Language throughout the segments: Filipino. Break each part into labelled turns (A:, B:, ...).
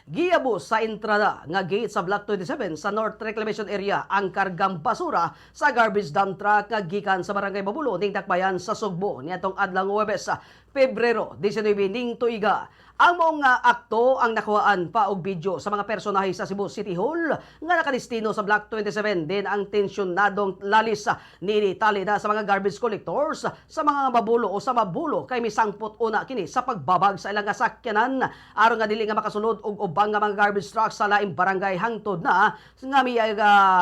A: Giyabo sa entrada nga gate sa Block 27 sa North Reclamation Area ang kargang basura sa garbage dump truck nga gikan sa Barangay Babulo ning Dakbayan sa Sugbo niadtong adlaw Huwebes, Pebrero 19 ning tuiga. Ang mga akto ang nakuhaan pa og video sa mga personahe sa Cebu City Hall nga nakadestino sa Block 27 din ang tensyonadong lalis ni tali na sa mga garbage collectors sa mga mabulo o sa mabulo kay misangpot una kini sa pagbabag sa ilang sakyanan aron nga dili nga makasulod og ubang nga mga garbage trucks sa laing barangay hangtod na nga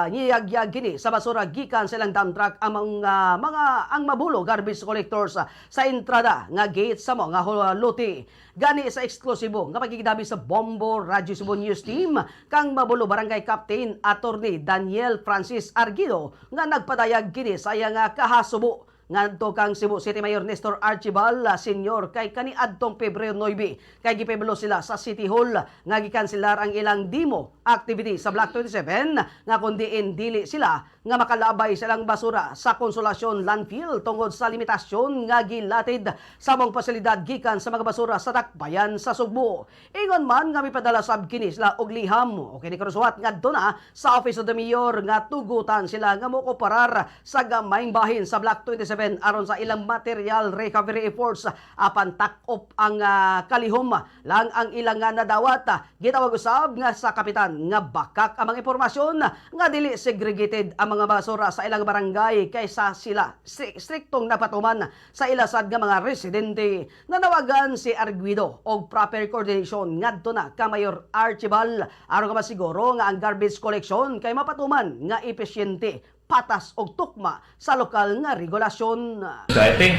A: niyagyag kini sa basura gikan sa ilang dump truck ang ang mabulo garbage collectors sa entrada nga gate sa mga lote. Gani sa eksklusibo nga pagkikidabi sa Bombo Radyo Cebu News Team kang mabulo barangay Captain Attorney Daniel Francis Arguido nga nagpadayag kini sa iyang kahasubo ngadto kang Cebu City Mayor Nestor Archibald Senior kay kaniadtong Pebrero 9 kay gipebelo sila sa City Hall nga gikanselar ang ilang demo activity sa Block 27 nga kundi dili sila nga makalabay silang basura sa Konsolasyon Landfill tungod sa limitasyon nga gilatid sa mong pasilidad gikan sa mga basura sa Dakbayan sa Sugbo. Ingon man nga mipadala sab kini sila og liham o kini karusuhat ngadto na sa Office of the Mayor nga tugutan sila nga mokoparar sa gamayng bahin sa Block 27 aron sa ilang material recovery efforts apan takop ang kalihom lang ang ilang nadawat. Gitawag usab nga sa kapitan nga bakak ang mga impormasyon nga dili segregated ang mga basura sa ilang barangay kaysa sila striktong napatuman sa ilasad nga mga residente. Nanawagan si Arguido og proper coordination ngadto na ka Mayor Archibald aron nga masiguro nga ang garbage collection kay mapatuman nga epesyente, patas og tukma sa lokal nga regulasyon.
B: So I think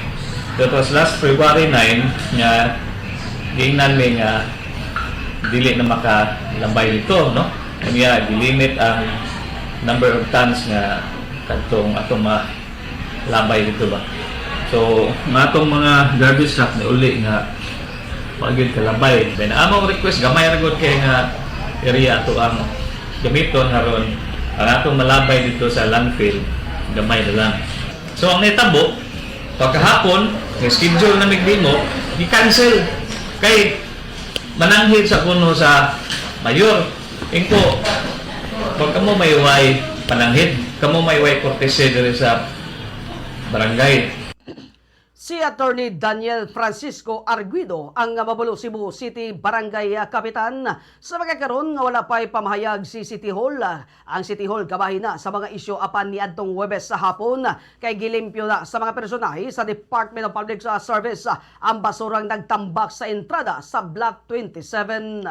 B: that was last February 9 nga giingnan mi nga dili na makalambay dito, no? Kanya gilimit ang number of tons nga kadtong atong malambay dito ba. So matong mga garbage truck na uli nga pagid kalambay. Ben among request gamay ra gud kay nga area ato ang gamiton aron ang atong malabay dito sa landfill, gamay na lang. So ang netabo, pagkahapon, schedule na migdimo, i-cancel. Kay mananghid sa kuno sa mayor. Ingko, pag kamo may way pananghid, kamo may way kortese diri sa barangay.
A: Si Attorney Daniel Francisco Arguido ang mabulo Cebu City Barangay Kapitan sa magkakaroon nga wala pa'y pamahayag si City Hall. Ang City Hall kabahin na sa mga isyu apan ni adtong Huwebes sa hapon kay gilimpyo na sa mga personahe sa Department of Public Service ang basurang nagtambak sa entrada sa Block 27.